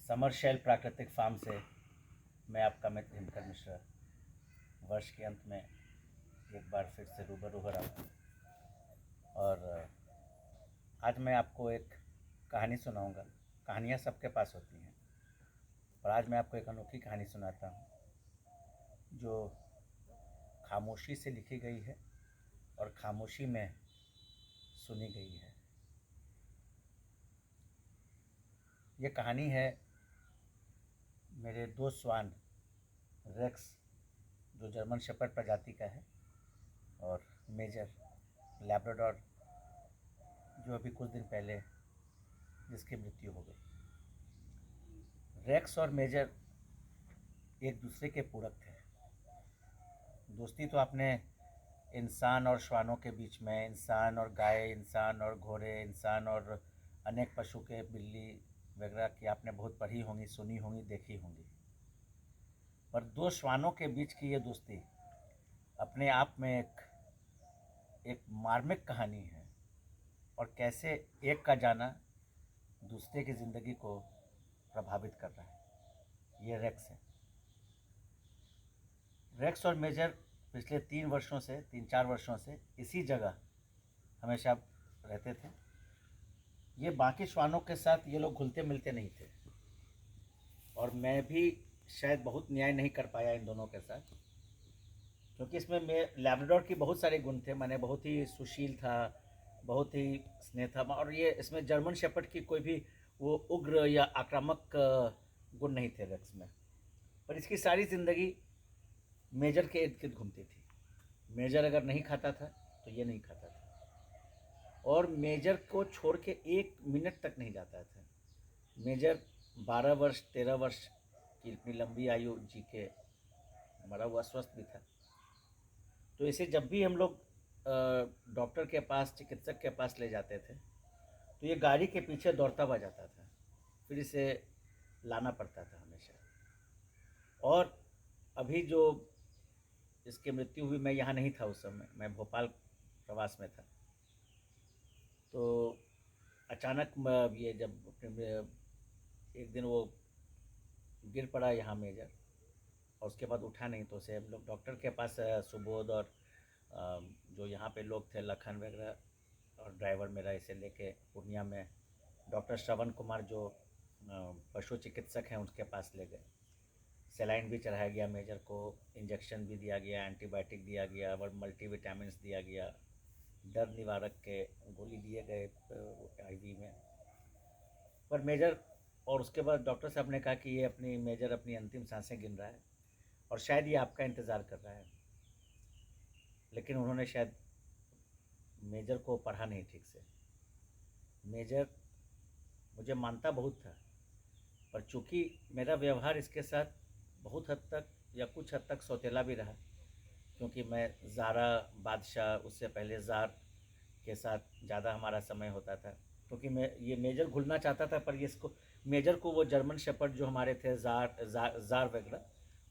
Summer शैल प्राकृतिक farm से मैं आपका मित्र हिमकर मिश्रा वर्ष के अंत में एक बार फिर से रूबरू हो रहा हूँ। और आज मैं आपको एक कहानी सुनाऊंगा। कहानियाँ सबके पास होती हैं, पर आज मैं आपको एक अनोखी कहानी सुनाता हूँ जो खामोशी से लिखी गई है और खामोशी में सुनी गई है। ये कहानी है मेरे दो श्वान रेक्स, जो जर्मन शेपर्ड प्रजाति का है, और मेजर लैब्राडोर, जो अभी कुछ दिन पहले जिसकी मृत्यु हो गई। रेक्स और मेजर एक दूसरे के पूरक थे। दोस्ती तो आपने इंसान और श्वानों के बीच में, इंसान और गाय, इंसान और घोड़े, इंसान और अनेक पशु के, बिल्ली वगैरह की आपने बहुत पढ़ी होंगी, सुनी होंगी, देखी होंगी। पर दो श्वानों के बीच की ये दोस्ती अपने आप में एक मार्मिक कहानी है, और कैसे एक का जाना दूसरे की ज़िंदगी को प्रभावित कर रहा है। ये रेक्स है। रेक्स और मेजर पिछले 3-4 वर्षों से इसी जगह हमेशा रहते थे। ये बाकी श्वानों के साथ ये लोग घुलते मिलते नहीं थे, और मैं भी शायद बहुत न्याय नहीं कर पाया इन दोनों के साथ, क्योंकि इसमें मैं लैब्राडोर की बहुत सारे गुण थे। मैंने बहुत ही सुशील था, बहुत ही स्नेह था, और ये इसमें जर्मन शेपर्ड की कोई भी वो उग्र या आक्रामक गुण नहीं थे रेक्स में। पर इसकी सारी ज़िंदगी मेजर के इर्द गिर्द घूमती थी। मेजर अगर नहीं खाता था तो ये नहीं खाता था, और मेजर को छोड़ के 1 मिनट तक नहीं जाता था। मेजर 12 वर्ष 13 वर्ष की इतनी लंबी आयु जी के मरा हुआ स्वस्थ भी था। तो इसे जब भी हम लोग डॉक्टर के पास, चिकित्सक के पास ले जाते थे, तो ये गाड़ी के पीछे दौड़ता हुआ जाता था। फिर इसे लाना पड़ता था हमेशा। और अभी जो इसकी मृत्यु हुई, मैं यहाँ नहीं था उस समय, मैं भोपाल प्रवास में था। तो अचानक ये जब एक दिन वो गिर पड़ा यहाँ मेजर, और उसके बाद उठा नहीं, तो उसे हम लोग डॉक्टर के पास, सुबोध और जो यहाँ पे लोग थे, लखन वगैरह और ड्राइवर मेरा, इसे लेके पूर्णिया में डॉक्टर श्रवण कुमार जो पशु चिकित्सक हैं उनके पास ले गए। सेलाइन भी चढ़ाया गया मेजर को, इंजेक्शन भी दिया गया, एंटीबायोटिक दिया गया, और मल्टीविटामिन दिया गया, दर्द निवारक के गोली दिए गए आईवी में। पर मेजर, और उसके बाद डॉक्टर साहब ने कहा कि ये मेजर अपनी अंतिम सांसें गिन रहा है और शायद ये आपका इंतज़ार कर रहा है। लेकिन उन्होंने शायद मेजर को पढ़ा नहीं ठीक से। मेजर मुझे मानता बहुत था, पर चूँकि मेरा व्यवहार इसके साथ बहुत हद तक या कुछ हद तक सौतेला भी रहा, क्योंकि मैं ज़ारा बादशाह, उससे पहले ज़ार के साथ ज़्यादा हमारा समय होता था। क्योंकि मैं ये मेजर घुलना चाहता था, पर ये इसको मेजर को वो जर्मन शेपर्ड जो हमारे थे, ज़ार वगैरह,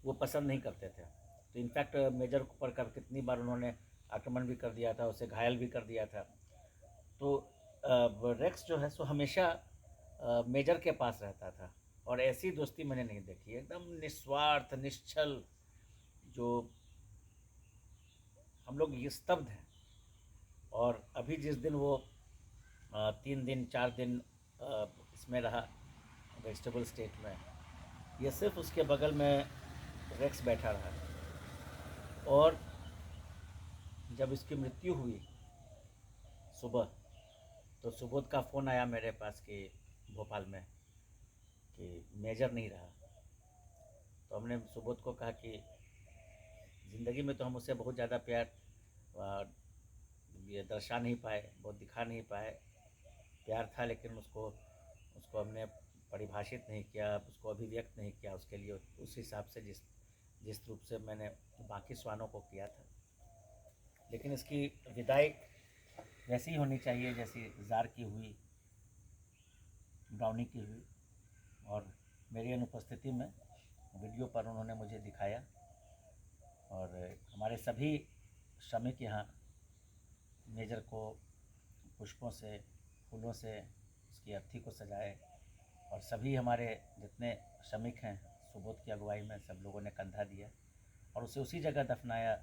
वो पसंद नहीं करते थे। तो इनफैक्ट मेजर पर कर कितनी बार उन्होंने आक्रमण भी कर दिया था, उसे घायल भी कर दिया था। तो रेक्स जो है सो हमेशा मेजर के पास रहता था, और ऐसी दोस्ती मैंने नहीं देखी। एकदम निस्वार्थ, निश्चल, जो हम लोग ये स्तब्ध हैं। और अभी जिस दिन वो 3 दिन 4 दिन इसमें रहा, वेजिटेबल स्टेट में, ये सिर्फ उसके बगल में रेक्स बैठा रहा। और जब इसकी मृत्यु हुई सुबह, तो सुबोध का फ़ोन आया मेरे पास कि भोपाल में कि मेजर नहीं रहा। तो हमने सुबोध को कहा कि ज़िंदगी में तो हम उससे बहुत ज़्यादा प्यार ये दर्शा नहीं पाए, बहुत दिखा नहीं पाए। प्यार था, लेकिन उसको हमने परिभाषित नहीं किया, उसको अभिव्यक्त नहीं किया उसके लिए उस हिसाब से जिस रूप से मैंने बाकी श्वानों को किया था। लेकिन इसकी विदाई वैसी ही होनी चाहिए जैसी ज़ार की हुई, ब्राउनी की हुई। और मेरी अनुपस्थिति में वीडियो पर उन्होंने मुझे दिखाया, और हमारे सभी श्रमिक यहाँ मेजर को पुष्पों से, फूलों से उसकी अर्थी को सजाए, और सभी हमारे जितने श्रमिक हैं सुबोध की अगुवाई में सब लोगों ने कंधा दिया और उसे उसी जगह दफनाया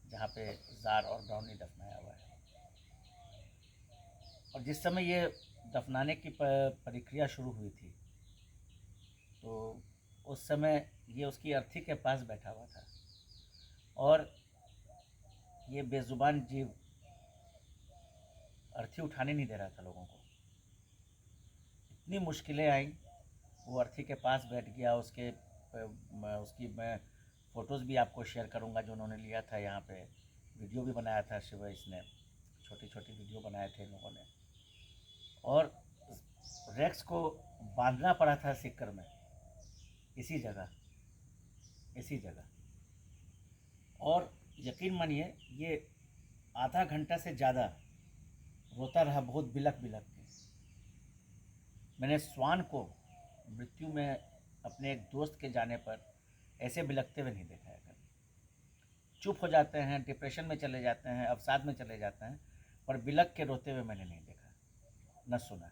जहाँ पे ज़ार और ब्राउनी दफनाया हुआ है। और जिस समय ये दफनाने की प्रक्रिया शुरू हुई थी तो उस समय ये उसकी अर्थी के पास बैठा हुआ था और ये बेजुबान जीव अर्थी उठाने नहीं दे रहा था लोगों को। इतनी मुश्किलें आई, वो अर्थी के पास बैठ गया। उसकी मैं फ़ोटोज़ भी आपको शेयर करूंगा जो उन्होंने लिया था। यहाँ पे वीडियो भी बनाया था शिव, इसने छोटी छोटी वीडियो बनाए थे इन लोगों ने। और रेक्स को बांधना पड़ा था सिक्कर में, इसी जगह। और यकीन मानिए ये आधा घंटा से ज़्यादा रोता रहा, बहुत बिलख बिलख के। मैंने स्वान को मृत्यु में अपने एक दोस्त के जाने पर ऐसे बिलखते हुए नहीं देखा है कभी। चुप हो जाते हैं, डिप्रेशन में चले जाते हैं, अवसाद में चले जाते हैं, पर बिलख के रोते हुए मैंने नहीं देखा, न सुना।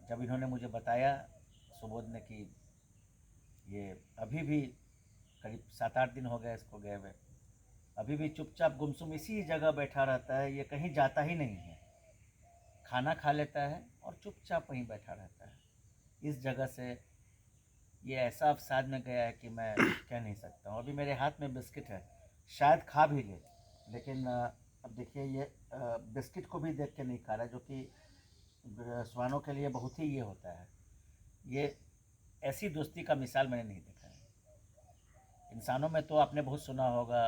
जब इन्होंने मुझे बताया सुबोध ने कि ये अभी भी करीब 7-8 दिन हो गए इसको गए हुए, अभी भी चुपचाप गुमसुम इसी जगह बैठा रहता है, ये कहीं जाता ही नहीं है, खाना खा लेता है और चुपचाप वहीं बैठा रहता है। इस जगह से ये ऐसा अवसाद में गया है कि मैं कह नहीं सकता हूँ। अभी मेरे हाथ में बिस्किट है, शायद खा भी ले, लेकिन अब देखिए ये बिस्किट को भी देख के नहीं खा रहा, जो कि श्वानों के लिए बहुत ही ये होता है। ये ऐसी दोस्ती का मिसाल मैंने नहीं देखा है। इंसानों में तो आपने बहुत सुना होगा,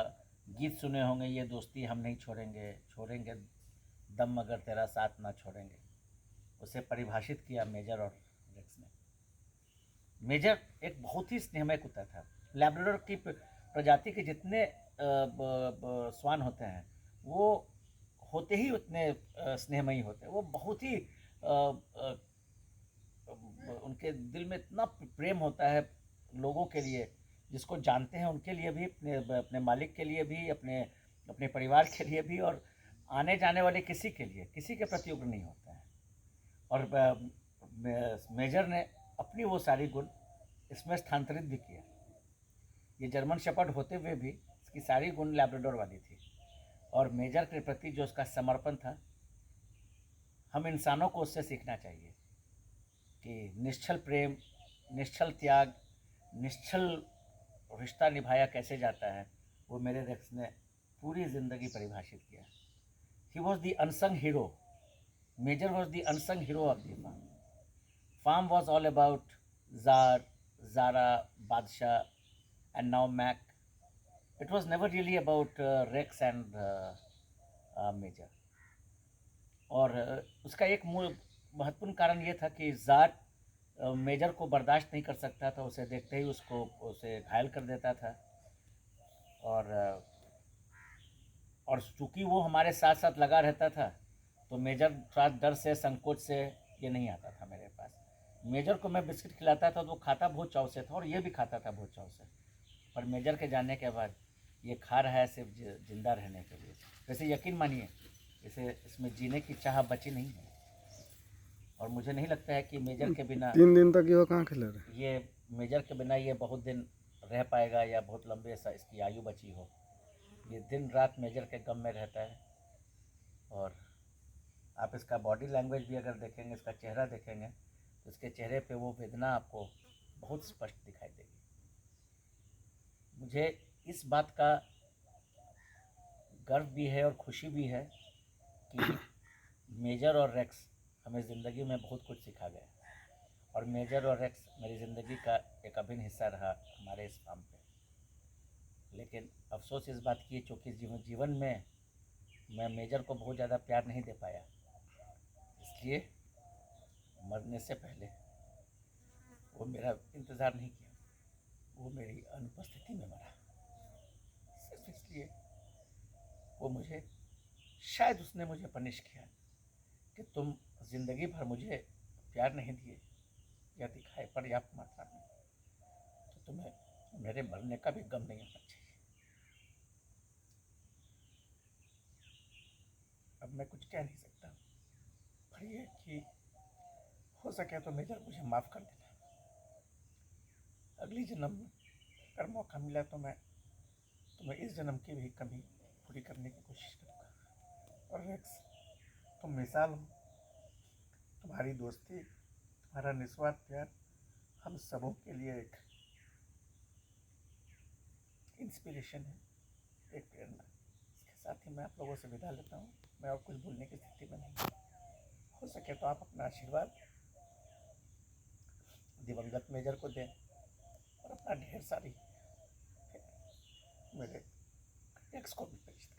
गीत सुने होंगे, ये दोस्ती हम नहीं छोड़ेंगे दम मगर तेरा साथ ना छोड़ेंगे। उसे परिभाषित किया मेजर और रेक्स ने। मेजर एक बहुत ही स्नेहमय कुत्ता था। लैब्राडोर की प्रजाति के जितने श्वान होते हैं वो होते ही उतने स्नेहमयी होते हैं। वो बहुत ही उनके दिल में इतना प्रेम होता है लोगों के लिए, जिसको जानते हैं उनके लिए भी, अपने मालिक के लिए भी, अपने परिवार के लिए भी, और आने जाने वाले किसी के लिए, किसी के प्रति उग्र नहीं होता है। और मेजर ने अपनी वो सारी गुण इसमें स्थानांतरित भी किया। ये जर्मन शेपर्ड होते हुए भी इसकी सारी गुण लैब्राडोर वाली थी। और मेजर के प्रति जो उसका समर्पण था, हम इंसानों को उससे सीखना चाहिए कि निश्चल प्रेम, निश्चल त्याग, निश्चल रिश्ता निभाया कैसे जाता है, वो मेरे रेक्स ने पूरी ज़िंदगी परिभाषित किया। He was the unsung hero. Major was the unsung hero of the farm. Farm was all about ज़ार, ज़ारा, बादशाह, and now Mac. It was never really about Rex and Major. और उसका एक मूल महत्वपूर्ण कारण ये था कि ज़ार मेजर को बर्दाश्त नहीं कर सकता था, उसे देखते ही उसे घायल कर देता था। और चूँकि वो हमारे साथ साथ लगा रहता था तो मेजर थोड़ा डर से, संकोच से ये नहीं आता था मेरे पास। मेजर को मैं बिस्किट खिलाता था तो वो खाता बहुत चाव से था और ये भी खाता था बहुत चाव से। पर मेजर के जाने के बाद ये खा रहा है सिर्फ जिंदा रहने के लिए। वैसे यकीन मानिए इसमें जीने की चाह बची नहीं है। और मुझे नहीं लगता है कि मेजर के बिना 3 दिन तक ये कहाँ खिला रहे, ये मेजर के बिना ये बहुत दिन रह पाएगा या बहुत लंबे सा इसकी आयु बची हो। ये दिन रात मेजर के गम में रहता है। और आप इसका बॉडी लैंग्वेज भी अगर देखेंगे, इसका चेहरा देखेंगे, तो इसके चेहरे पे वो वेदना आपको बहुत स्पष्ट दिखाई देगी। मुझे इस बात का गर्व भी है और खुशी भी है कि मेजर और रेक्स हमें ज़िंदगी में बहुत कुछ सिखा गए। और मेजर और रेक्स मेरी ज़िंदगी का एक अभिन्न हिस्सा रहा हमारे इस फार्म पे। लेकिन अफसोस इस बात की है चूँकि जीवन में मैं मेजर को बहुत ज़्यादा प्यार नहीं दे पाया, इसलिए मरने से पहले वो मेरा इंतज़ार नहीं किया, वो मेरी अनुपस्थिति में मरा। सिर्फ इसलिए वो मुझे, शायद उसने मुझे पनिश किया कि तुम ज़िंदगी भर मुझे प्यार नहीं दिए या दिखाए पर्याप्त मात्रा में, तो तुम्हें मेरे मरने का भी गम नहीं होना चाहिए। अब मैं कुछ कह नहीं सकता, पर ये कि हो सके तो मेजर मुझे माफ़ कर देना। अगली जन्म अगर मौका मिला तो मैं तुम्हें इस जन्म की भी कमी पूरी करने की कोशिश करूँगा। और रेक्स, तुम मिसाल हो, तुम्हारी दोस्ती, तुम्हारा निस्वार्थ प्यार हम सबों के लिए एक इंस्पिरेशन है, एक प्रेरणा। इसके साथ ही मैं आप लोगों से विदा लेता हूँ। मैं और कुछ बोलने की स्थिति में नहीं हूँ। हो सके तो आप अपना आशीर्वाद दिवंगत मेजर को दें और अपना ढेर सारी मेरे एक्स को भी भेज दें।